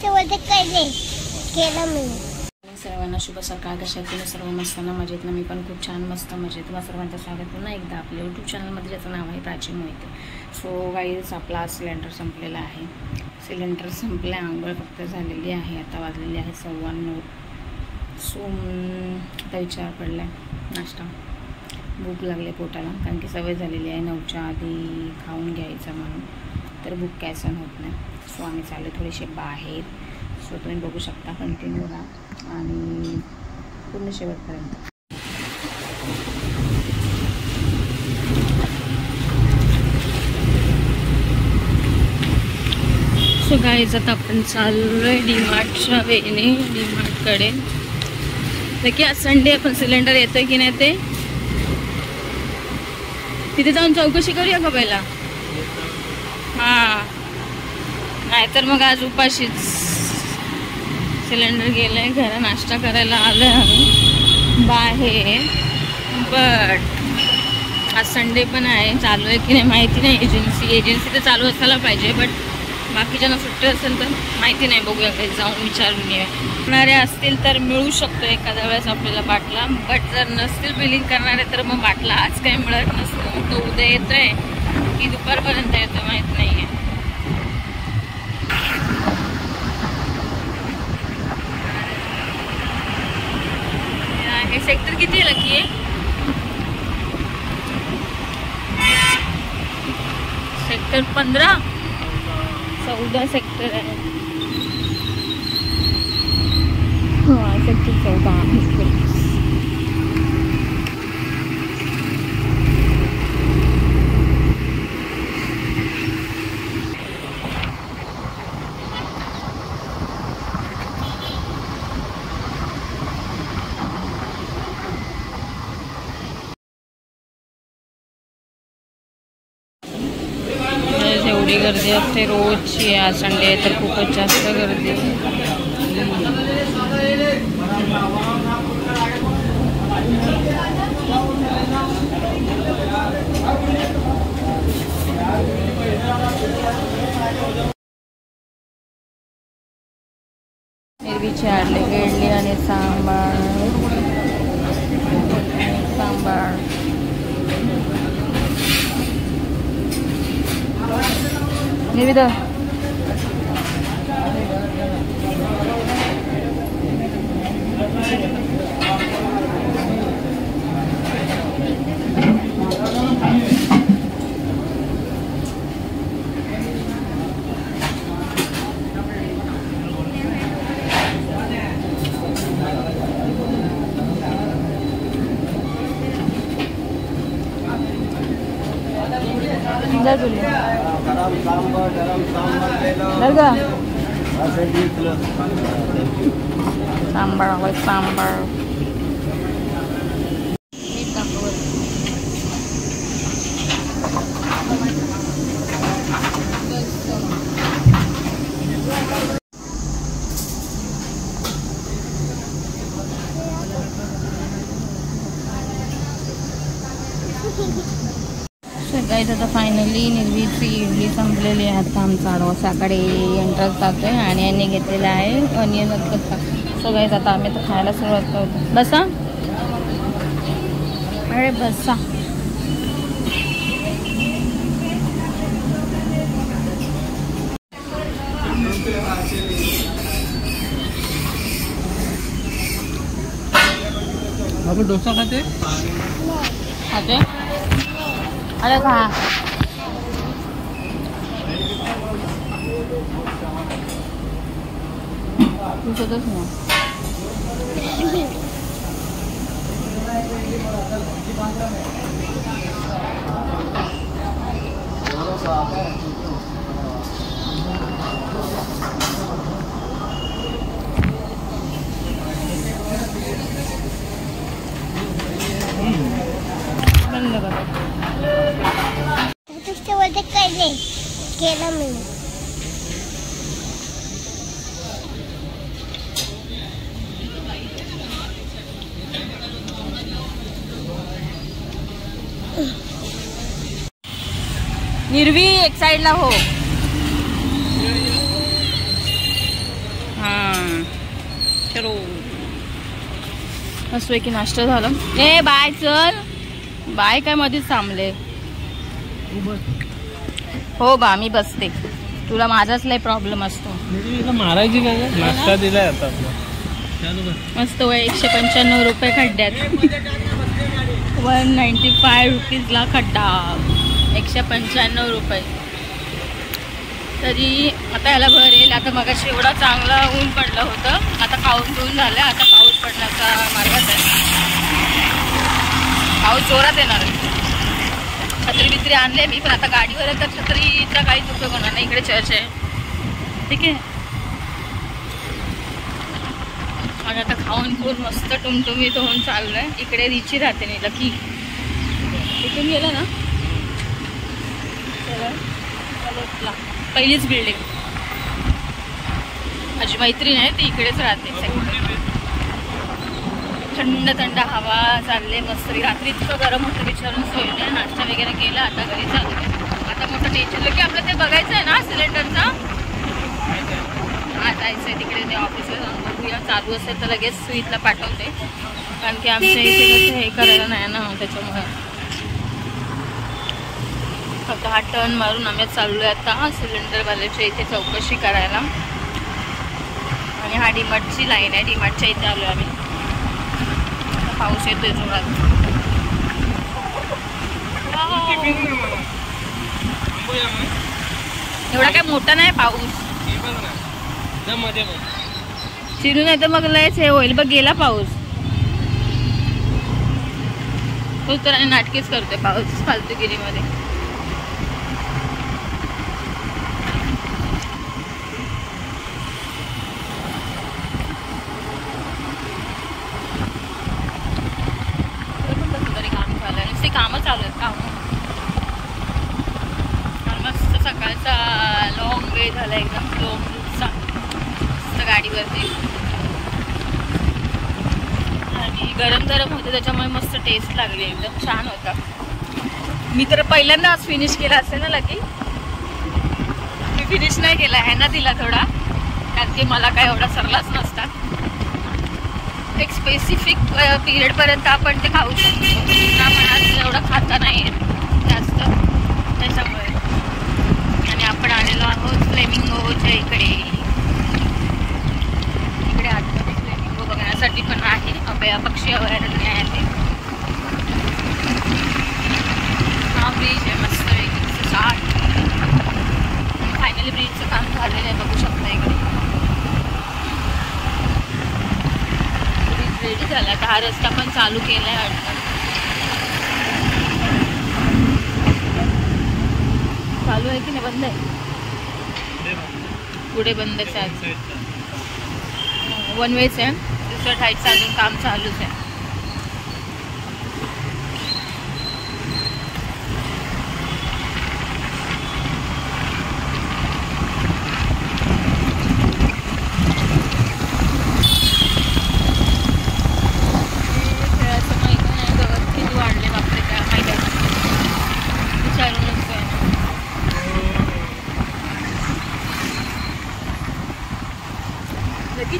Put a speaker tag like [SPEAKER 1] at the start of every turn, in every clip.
[SPEAKER 1] केलं मी.
[SPEAKER 2] सर्वांना शुभ सकाळ. कशा तुम्ही सर्व मस्ताना मजेत ना? मी पण खूप छान मस्त मजेत. तुम्हा सर्वांचं स्वागत पुन्हा एकदा आपल्या यूट्यूब चॅनलमध्ये, ज्याचं नाव आहे प्राची मोहिते. सो गाईज, आपला सिलेंडर संपलेला आहे. सिलेंडर संपले, आंघोळ फक्त झालेली आहे. आता वाजलेली आहे 9:15. सो आता विचार पडला आहे नाश्ता, भूक लागली पोटाला, कारण की सवय झालेली आहे 9च्या आधी खाऊन घ्यायचं म्हणून. तर भूक काय सहन होत नाही. सो आम्ही चाललो थोडेसे बाहेर. सो तुम्ही बघू शकता, कंटिन्यू राहा आणि पूर्ण शेवटपर्यंत. सो गाईज, आता आपण चाललो आहे डीमार्टच्या वेने, डीमार्टकडे. नक्की आज संडे, आपण सिलेंडर येतो आहे की नाही ते तिथे जाऊन चौकशी करूया का पहिला? हां, नाहीतर मग आज उपाशीच. सिलेंडर गेलं आहे, घरा नाश्ता करायला आलो आहे आम्ही बाहेर. बट आज संडे पण आहे, चालू आहे की नाही माहिती नाही. एजन्सी तर चालू असायला पाहिजे, बट बाकीच्यांना सुट्टी असेल तर माहिती नाही. बघूया, काही जाऊन विचारून ये. करणारे असतील तर मिळू शकतो एखाद्या वेळेस आपल्याला बाटला, बट जर नसतील बिलिंग करणारे तर मग बाटला आज काही मिळत नसतो. तो उद्या येतो आहे की दुपारपर्यंत येतो माहीत नाही आहे. हे सेक्टर किती आहे लकी आहे? सेक्टर 15, 14 सेक्टर आहे. हां, सेक्टर 14. एवढी गर्दी असते रोजची. आज संडे आहे तर खूपच जास्त गर्दी. मिरवीची आडले इडली आणि सांबार. निविदा सांबार सांबार. गाईज, आता फायनली निर्वीची इडली संपलेली आहे. आता आमचा डोसाकडे एंट्रन्स जातो आहे आणि यांनी घेतलेला आहे अनियन कच्चा. सो गाईज, आता आम्ही तर खायला सुरुवात करतो. बसा, अरे बसा.
[SPEAKER 3] आपण डोसा खाते
[SPEAKER 2] खाते. अरे खा. दिसतच ना. बंद कर.
[SPEAKER 1] केलं मी.
[SPEAKER 2] निर्वी एक साइडला हो.
[SPEAKER 3] चलो
[SPEAKER 2] मस्त की नाश्ता झाला. ए बाय चल बाय काय मध्येच थांबले. हो बा मी बसते तुला माझाच लय प्रॉब्लेम असतो.
[SPEAKER 3] मारायची काय नाश्ता दिलाय आता
[SPEAKER 2] मस्त वय 195 रुपये खड्ड्यात 195 रुपीजला खड्डा 195 रुपये. तरी आता याला भर येईल. आता मगाशी एवढा चांगला ऊन पडलं होतं आता पाऊस ऊन झालं. आता पाऊस पडण्याचा मार्गात आहे. पाऊस जोरात येणार. छत्री बित्री आणले मी पण आता गाडीवर आहे तर छत्रीचा काहीच उपयोग होणार नाही. इकडे चर्च आहे ठीक आहे. आणि आता खाऊन खूप मस्त टुमटुमीत होऊन चाललंय. इकडे रिची राहते नाही लकी इथून गेलं ना पहिलीच बिल्डिंग. माझी मैत्रीण आहे ती इकडेच राहते. थंड थंड हवा चालले मस्त. रात्री इतकं गरम होतं विचारून सोय नाही. नाश्ता वगैरे केला आता घरी चालू. आता मोठं टेन्शन की आपलं ते बघायचं आहे ना सिलेंडरचा. हा जायचं आहे तिकडे ते ऑफिसला जाऊन बघूया. चालू असेल तर लगेच सुईतला पाठवते कारण की आमच्या इथे कसं हे करायला नाही ना त्याच्यामुळे. फक्त हा टर्न मारून आम्ही चाललोय आता सिलेंडरवाल्याच्या इथे चौकशी करायला. आणि हा डीमार्टची लाईन आहे. डीमार्टच्या इथे आलो आम्ही. पाऊस येतोय जोरात. एवढा काय मोठा नाही पाऊस. चिरू नाही तर मग लयच हे होईल बघ. गेला पाऊस. तो तर नाटकीच करतोय पाऊस फालतूगिरीमध्ये. कामं चालू आहेत काम. मस्त सकाळचा लॉंग वे झाला एकदम लॉंग रूटचा मस्त गाडीवरती. आणि गरम गरम होतं त्याच्यामुळे मस्त टेस्ट लागली एकदम छान होता. मी तर पहिल्यांदा आज फिनिश केला असेल ना लकी. मी फिनिश नाही केला आहे ना दिला थोडा कारण की मला काय एवढा सरलाच नसता. एक स्पेसिफिक पिरियडपर्यंत आपण ते खाऊ शकतो ना. मनात एवढं खाता नाही जास्त त्याच्यामुळे. आणि आपण आलेलो आहोत फ्लेमिंगोच्या इकडे. इकडे आतमध्ये फ्लेमिंगो बघण्यासाठी पण आहे. अभया पक्षी अभयारण्य आहे ते. हा ब्रिज आहे मस्त वेगळी छान. फायनली ब्रिजचं काम झालेलं आहे बघू शकता इकडे. रेडी झाला. आता हा रस्ता पण चालू केलाय वाटतं. चालू आहे की नाही बंद आहे. पुढे बंदच आहे. वन वेच आहे. दुसऱ्या साईडचं अजून काम चालूच आहे.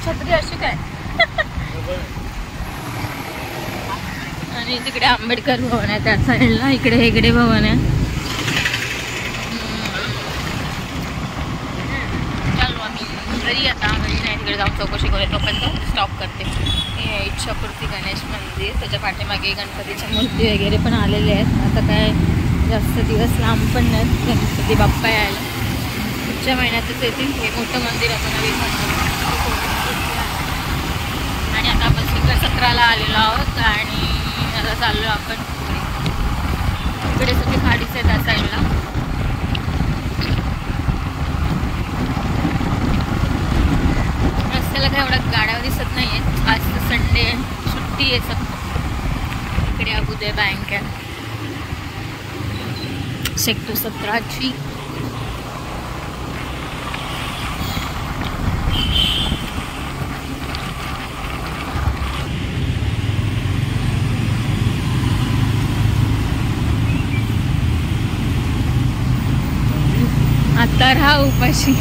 [SPEAKER 2] छत्री अशी काय. आणि तिकडे आंबेडकर भवन आहे त्या साईडला. इकडे हेगडे भवन आहे. चालू आम्ही घरी. आता घरी नाही तिकडे जाऊन चौकशी करूया. तोपर्यंत स्टॉप करते. हे इच्छापूर्ती गणेश मंदिर त्याच्या पाठीमागे गणपतीच्या मूर्ती वगैरे पण आलेले आहेत. आता काय जास्त दिवस लांब पण नाहीत गणपती बाप्पा यायला. पुढच्या महिन्यातच येतील. हे मोठं मंदिर आपण नवीन मंदिर. आणि आता आपण शिखर 17ला आलेलो आहोत आणि आता चाललो आपण इकडे सगळे खाडीच आहे त्या साईडला. रस्त्याला काय एवढ्या गाड्या दिसत नाही आहेत. आज संडे सुट्टी आहे फक्त. इकडे अबुदय बँक आहे सेक्टर 17ची. आता राहा उपाशी.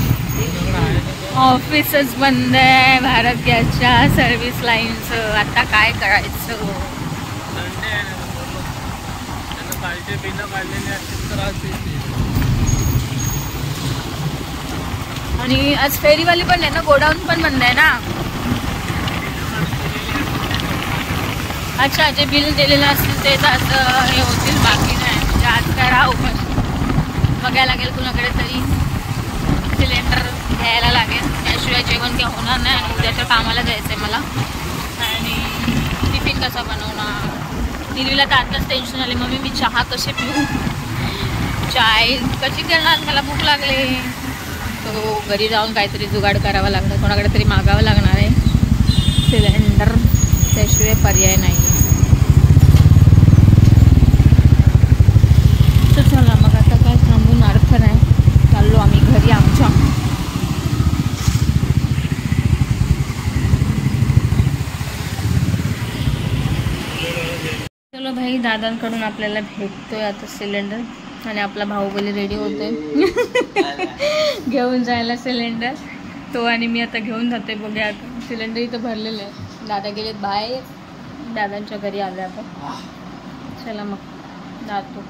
[SPEAKER 2] ऑफिसच बंद आहे भारत गॅसच्या सर्व्हिस लाईनचं. आता काय करायचं?
[SPEAKER 3] संडे आहे ना, बरोबर. त्यांना पाहिजे बिलं काढलेले असतील तर आज येतील.
[SPEAKER 2] आणि आज फेरीवाली पण आहे ना, गोडाऊन पण बंद आहे ना. अच्छा, जे बिल दिलेलं असतील तेच आज हे होतील, बाकी नाही. म्हणजे आज काय राहू पण बघायला लागेल कुणाकडे तरी सिलेंडर घ्यायला लागेल, त्याशिवाय जेवण काय होणार नाही. आणि उद्याच्या कामाला जायचं आहे मला. आणि टिफिन कसा बनवणार, निर्वीला तर आताच टेन्शन आले, मम्मी मी चहा कसे पिऊ, चाय कशी करणार, मला भूक लागले. तो घरी जाऊन काहीतरी जुगाड करावा लागणार, कोणाकडे तरी मागावं लागणार आहे सिलेंडर, त्याशिवाय पर्याय नाही. तर चला मग आता काय थांबून अर्थ नाही, चाललो आम्ही घरी आमच्या. चलो भाई, दादांकडून आपल्याला भेटतोय आता सिलेंडर. आणि आपला बाहुबली रेडी होतोय घेऊन जायला सिलेंडर. तो आणि मी आता घेऊन जातोय. बघूया आता, सिलेंडर इथं भरलेलं आहे. दादा गेलेत बाहेर, दादांच्या घरी आले आता. चला मग जातो.